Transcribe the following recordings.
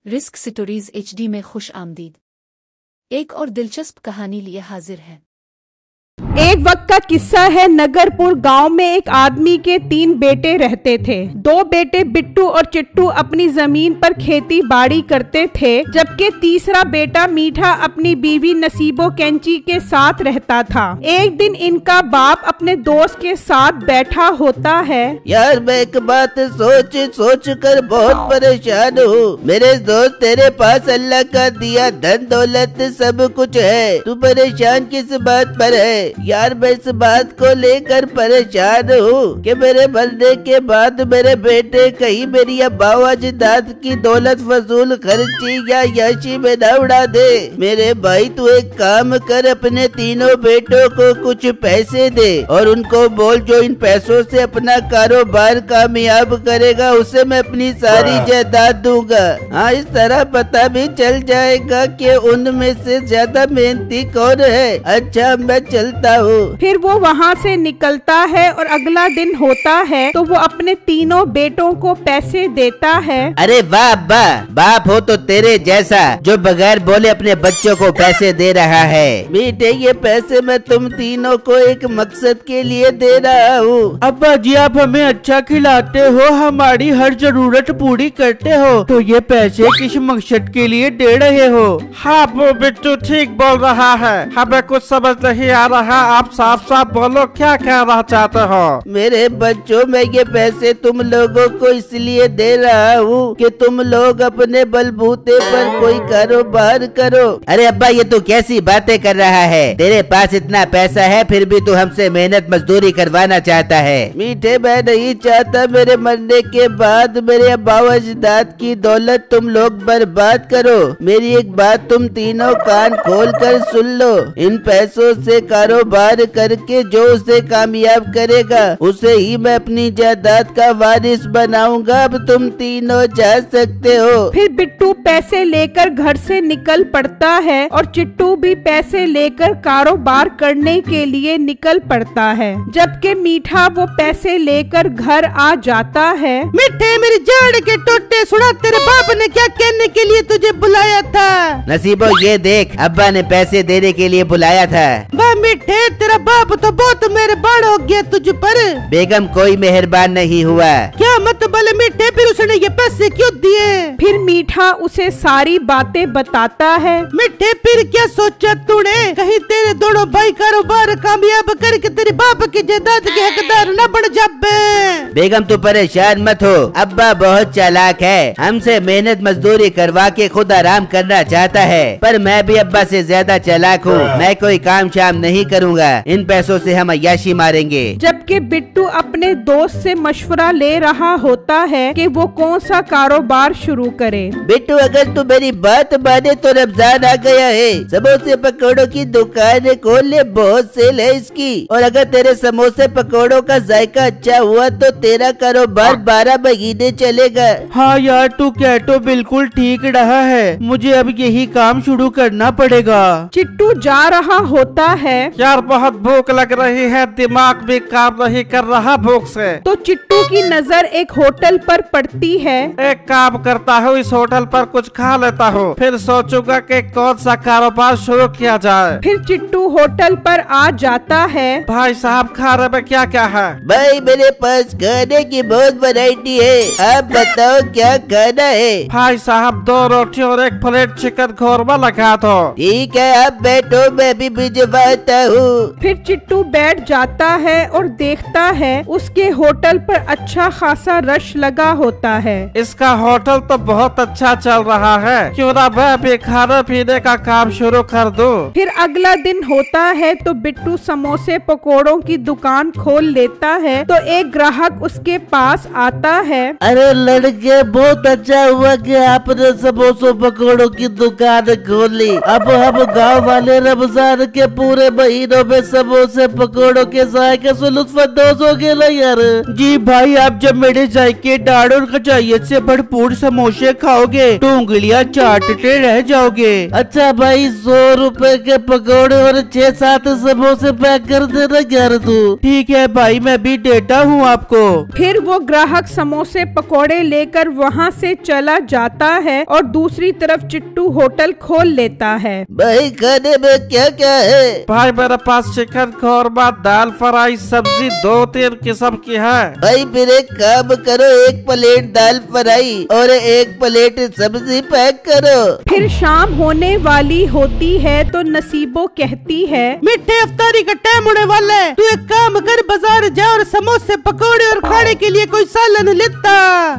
Risk stories HD में खुश आमदीद। एक और दिलचस्प कहानी लिए हाजिर है। एक वक्त का किस्सा है। नगरपुर गांव में एक आदमी के 3 बेटे रहते थे। 2 बेटे बिट्टू और चिट्टू अपनी जमीन पर खेती बाड़ी करते थे, जबकि तीसरा बेटा मीठा अपनी बीवी नसीबो कैंची के साथ रहता था। एक दिन इनका बाप अपने दोस्त के साथ बैठा होता है। यार मैं एक बात सोच कर बहुत परेशान हूँ। मेरे दोस्त, तेरे पास अल्लाह का दिया धन दौलत सब कुछ है, तू परेशान किस बात पर है? यार मैं इस बात को लेकर परेशान हूँ कि मेरे मरने के बाद मेरे बेटे कहीं मेरी अब्बा जायदाद की दौलत फजूल खर्ची या याशी में न उड़ा दे। मेरे भाई तू एक काम कर, अपने तीनों बेटों को कुछ पैसे दे और उनको बोल जो इन पैसों से अपना कारोबार कामयाब करेगा उसे मैं अपनी सारी जायदाद दूंगा। हाँ, इस तरह पता भी चल जाएगा कि उनमें से ज्यादा मेहनती कौन है। अच्छा मैं चलता हूँ। फिर वो वहाँ से निकलता है और अगला दिन होता है तो वो अपने तीनों बेटों को पैसे देता है। अरे वाह अब्बा, बाप हो तो तेरे जैसा जो बगैर बोले अपने बच्चों को पैसे दे रहा है। बेटे ये पैसे मैं तुम तीनों को एक मकसद के लिए दे रहा हूँ। अब्बा जी आप हमें अच्छा खिलाते हो, हमारी हर जरूरत पूरी करते हो, तो ये पैसे किस मकसद के लिए दे रहे हो? हाँ वो बिट्टू ठीक बोल रहा है, हमें कुछ समझ नहीं आ रहा। आप साफ साफ बोलो क्या कहना चाहते हो? मेरे बच्चों, मैं ये पैसे तुम लोगों को इसलिए दे रहा हूँ कि तुम लोग अपने बलबूते पर कोई कारोबार करो। अरे अब्बा ये तू कैसी बातें कर रहा है? तेरे पास इतना पैसा है फिर भी तू हमसे मेहनत मजदूरी करवाना चाहता है। मीठे मैं नहीं चाहता मेरे मरने के बाद मेरे अब्बा जायदाद की दौलत तुम लोग बर्बाद करो। मेरी एक बात तुम तीनों कान खोल कर सुन लो। इन पैसों से कारोबार करके जो उसे कामयाब करेगा उसे ही मैं अपनी जायदाद का वारिस बनाऊंगा। अब तुम तीनों जा सकते हो। फिर बिट्टू पैसे लेकर घर से निकल पड़ता है और चिट्टू भी पैसे लेकर कारोबार करने के लिए निकल पड़ता है, जबकि मीठा वो पैसे लेकर घर आ जाता है। मिठे मेरी जाड़ के टोटे सुना, तेरे बाप ने क्या कहने के लिए तुझे बुलाया था? नसीबो ये देख, अब्बा ने पैसे देने के लिए बुलाया था। वाह मिठे, तेरा बाप तो बहुत मेहरबान हो गया तुझ पर। बेगम कोई मेहरबान नहीं हुआ। क्या मतलब मिठे, फिर उसने ये पैसे क्यों दिए? फिर मीठा उसे सारी बातें बताता है। मिठे फिर क्या सोचा तूने? कहीं तेरे दोनों भाई कारोबार कामयाब करके तेरे बाप की जायदाद के हकदार न बन जाबे। बेगम तू परेशान मत हो, अब्बा बहुत चालाक है, हमसे मेहनत मजदूरी करवा के खुद आराम करना चाहता है, पर मैं भी अब्बा से ज्यादा चालाक हूँ। मैं कोई काम शाम नहीं करूँगा, इन पैसों से हम अय्याशी मारेंगे। जबकि बिट्टू अपने दोस्त से मशवरा ले रहा होता है कि वो कौन सा कारोबार शुरू करे। बिट्टू अगर तू मेरी बात माने तो रमजान आ गया है, समोसे पकौड़ों की दुकान खोल ले, बहुत सेल है इसकी। और अगर तेरे समोसे पकौड़ों का जायका अच्छा हुआ तो तेरा कारोबार 12 महीने चलेगा। हाँ यार तू कह तो बिल्कुल ठीक रहा है, मुझे अब यही काम शुरू करना पड़ेगा। चिट्टू जा रहा होता है। यार बहुत भूख लग रही है, दिमाग भी काम नहीं कर रहा भूख से। तो चिट्टू की नजर एक होटल पर पड़ती है। एक काम करता हूँ, इस होटल पर कुछ खा लेता हूँ, फिर सोचूंगा कि कौन सा कारोबार शुरू किया जाए। फिर चिट्टू होटल पर आ जाता है। भाई साहब खाने में क्या क्या है? भाई मेरे पास खाने की बहुत वैरायटी है, आप बताओ क्या खाना है? भाई साहब 2 रोटी और 1 प्लेट चिकन कौरमा लगा दो। ठीक है आप बैठो, मैं भी भिजवाता हूँ। फिर चिट्टू बैठ जाता है और देखता है उसके होटल पर अच्छा खासा रश लगा होता है। इसका होटल तो बहुत अच्छा चल रहा है, क्यों ना मैं भी खाने पीने का काम शुरू कर दूं। फिर अगला दिन होता है तो बिट्टू समोसे पकोड़ों की दुकान खोल लेता है तो एक ग्राहक उसके पास आता है। अरे लड़के, बहुत अच्छा हुआ कि आपने समोसों पकोड़ों की दुकान खोली। अब हम गाँव वाले रमजान के पूरे महीनों पेटों में समोसे पकौड़ों के जायके से लुत्फानंदोज हो गए ना यार। जी भाई, आप जब मेरे जायके डाढ़ और खजायत से भरपूर समोसे खाओगे तो उंगलियां चाटते रह जाओगे। अच्छा भाई, 100 रुपए के पकौड़े और 6-7 समोसे पैक कर देना यार तू। ठीक है भाई, मैं भी देता हूँ आपको। फिर वो ग्राहक समोसे पकोड़े लेकर वहाँ से चला जाता है और दूसरी तरफ चिट्टू होटल खोल लेता है। भाई खाने में क्या क्या है? भाई मेरे पास चिकन कौरमा, दाल फ्राई, सब्जी 2-3 किस्म की है। भाई फिर एक काम करो, 1 प्लेट दाल फ्राई और 1 प्लेट सब्जी पैक करो। फिर शाम होने वाली होती है तो नसीबो कहती है, मिठे अफ्तारी का टाइम होने वाला है, तू एक काम कर, बाजार जा और समोसे पकौड़े और खाने के लिए कोई सालन लेता।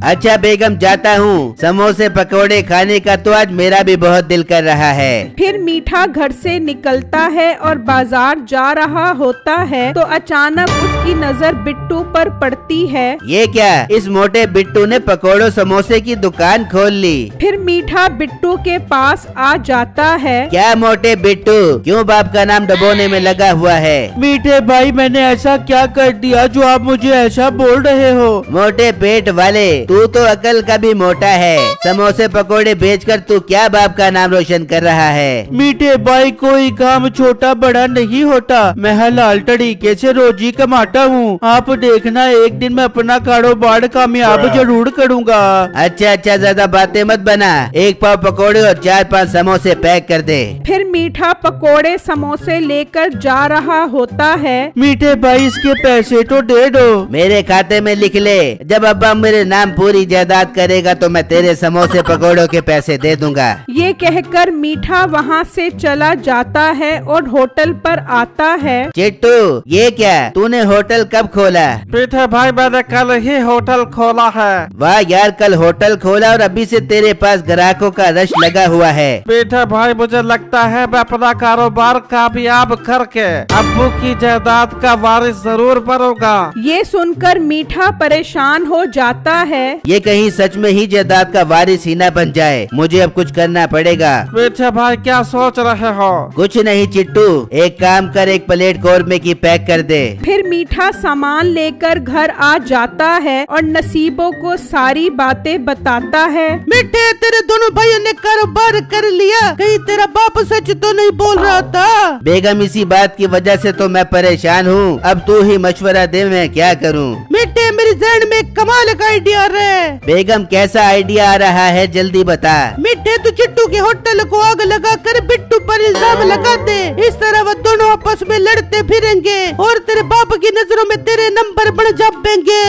अच्छा बेगम, जाता हूँ। समोसे पकौड़े खाने का तो आज मेरा भी बहुत दिल कर रहा है। फिर मीठा घर से निकलता है और बाजार जा रहा होता है तो अचानक उसकी नजर बिट्टू पर पड़ती है। ये क्या, इस मोटे बिट्टू ने पकौड़ों समोसे की दुकान खोल ली। फिर मीठा बिट्टू के पास आ जाता है। क्या मोटे बिट्टू, क्यों बाप का नाम डबोने में लगा हुआ है? मीठे भाई, मैंने ऐसा क्या कर दिया जो आप मुझे ऐसा बोल रहे हो? मोटे पेट वाले, तू तो अकल का भी मोटा है। समोसे पकौड़े बेचकर तू क्या बाप का नाम रोशन कर रहा है? मीठे भाई, कोई काम छोटा बड़ा नहीं होता, मैं हलाल तरीके से रोजी कमाता हूँ। आप देखना, एक दिन मैं अपना कारोबार कामयाब जरूर करूँगा। अच्छा अच्छा, ज्यादा बातें मत बना। 1 पाव पकौड़े और 4-5 समोसे पैक कर दे। फिर मीठा पकोड़े समोसे लेकर जा रहा होता है। मीठे भाई, इसके पैसे तो दे दो। मेरे खाते में लिख ले, जब अब्बा मेरे नाम पूरी जायदाद करेगा तो मैं तेरे समोसे पकौड़ों के पैसे दे दूंगा। ये कहकर मीठा वहाँ से चला जाता है और होटल पर आता है। चिट्टू, ये क्या, तूने होटल कब खोला? मीठे भाई, मैंने कल ही होटल खोला है। वाह यार, कल होटल खोला और अभी से तेरे पास ग्राहकों का रश लगा हुआ है। मीठे भाई, मुझे लगता है मैं अपना कारोबार कामयाब करके अब्बू की जायदाद का वारिस जरूर बनूंगा। ये सुनकर मीठा परेशान हो जाता है। ये कहीं सच में ही जायदाद का वारिस ही न बन जाए। मुझे अब कुछ करना पड़ेगा। मीठे भाई, क्या सोच रहे हो? कुछ नहीं चिट्टू, एक काम कर, 1 प्लेट कौरमे की पैक कर दे। फिर मीठा सामान लेकर घर आ जाता है और नसीबों को सारी बातें बताता है। मिठे, तेरे दोनों भाइयों ने कारोबार कर लिया, कहीं तेरा बाप सच तो नहीं बोल रहा था? बेगम, इसी बात की वजह से तो मैं परेशान हूँ। अब तू ही मशवरा दे, मैं क्या करूँ? मिठे, मेरी जहन में एक कमाल का आइडिया आ रहा है। बेगम, कैसा आइडिया आ रहा है, जल्दी बता। मिठे, तू चिट्टू के होटल को आग लगा कर बिट्टू पर इल्जाम लगा दे। इस तरह वो दोनों आपस में लड़ते फिरेंगे और तेरे बाप की नजरों में तेरे नंबर बढ़ जाएंगे।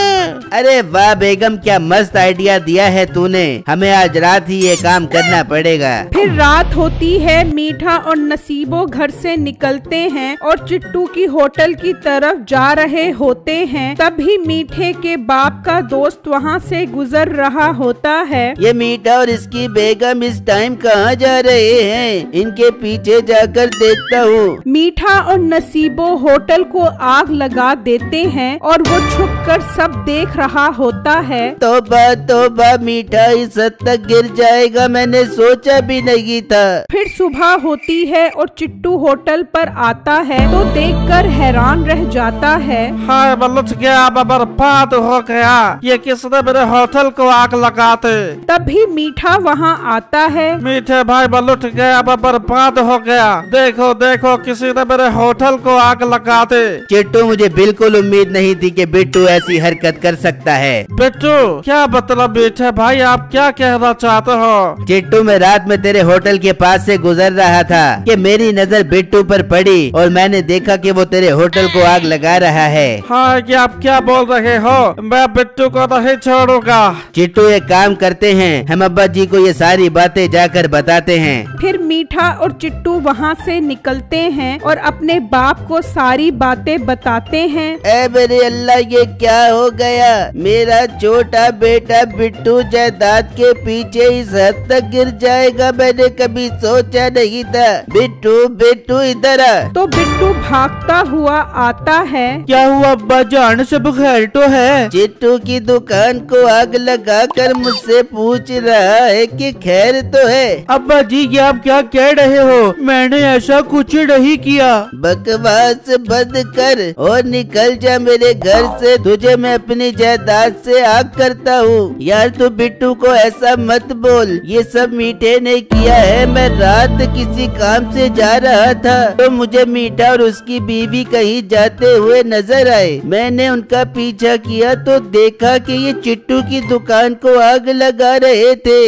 अरे वाह बेगम, क्या मस्त आइडिया दिया है तूने। हमें आज रात ही ये काम करना पड़ेगा। फिर रात होती है। मीठा और नसीबो घर से निकलते हैं और चिट्टू की होटल की तरफ जा रहे होते हैं। तभी मीठे के बाप का दोस्त वहाँ से गुजर रहा होता है। ये मीठा और इसकी बेगम इस टाइम कहाँ जा रहे हैं? इनके पीछे जाकर देखता हूँ। मीठा और नसीबो होटल को आग लगा देते हैं और वो छुपकर सब देख रहा होता है। तौबा, मीठा इस हद तक गिर जाएगा, मैंने सोचा भी नहीं था। फिर सुबह होती है और चिट्टू होटल पर आता है तो देखकर हैरान रह जाता है। हाय, बलुच गया, बर्बाद हो गया। ये किसने मेरे होटल को आग लगाते? तभी मीठा वहाँ आता है। मीठे भाई, बलुट गया, बर्बाद हो गया। देखो देखो, किसी ने मेरे होटल को आग लगा दे। चिट्टू, मुझे बिल्कुल उम्मीद नहीं थी कि बिट्टू ऐसी हरकत कर सकता है। बिट्टू, क्या मतलब मीठे भाई, आप क्या कहना चाहते हो? चिट्टू, मैं रात में तेरे होटल के पास से गुजर रहा था कि मेरी नजर बिट्टू पर पड़ी और मैंने देखा कि वो तेरे होटल को आग लगा रहा है। हाँ, ये आप क्या बोल रहे हो? मैं बिट्टू को नहीं छोड़ूंगा। चिट्टू, एक काम करते हैं, हम अब्बा जी को ये सारी बातें जाकर बताते हैं। फिर मीठा और चिट्टू वहाँ से निकलते हैं और अपने बाप को सारी बातें बताते हैं। ऐ मेरे अल्लाह, ये क्या हो गया? मेरा छोटा बेटा बिट्टू जायदाद के पीछे इस हद तक गिर जाएगा, मैंने कभी सोचा नहीं था। बिट्टू इधर आ। तो बिट्टू भागता हुआ आता है। क्या हुआ अब्बा जान, सब खैर तो है? चिट्टू की दुकान को आग लगाकर मुझसे पूछ रहा है कि खैर तो है। अब्बा जी, ये आप क्या कह रहे हो? मैंने ऐसा कुछ नहीं किया। बकवास बंद कर और निकल जा मेरे घर से। तुझे मैं अपनी जायदाद से आग करता हूँ। यार तू बिट्टू को ऐसा मत बोल, ये सब मीठे ने किया है। मैं रात किसी काम से जा रहा था तो मुझे मीठा और उसकी बीवी कहीं जाते हुए नजर आए। मैंने उनका पीछा किया तो देखा कि ये चिट्टू की दुकान को आग लगा रहे थे।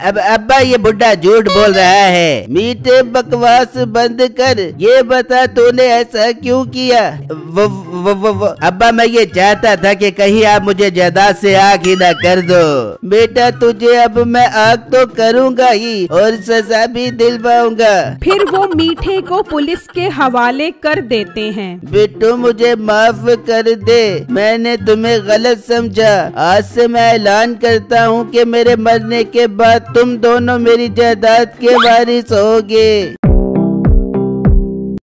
अब अब्बा ये बुढ़ा झूठ बोल रहा है। मीठे बकवास बंद कर, ये बता तूने ऐसा क्यों किया? वो अब्बा मैं ये चाहता था कि कहीं आप मुझे जायदाद से आग ही ना कर दो। बेटा तुझे अब मैं आग तो करूँगा ही और सजा भी दिलवाऊंगा। फिर वो मीठे को पुलिस के हवाले कर देते हैं। बिट्टू मुझे माफ कर दे, मैंने तुम्हें गलत समझा। आज से मैं ऐलान करता हूँ कि मेरे मरने के बाद तुम दोनों मेरी जायदाद के वारिस होगे।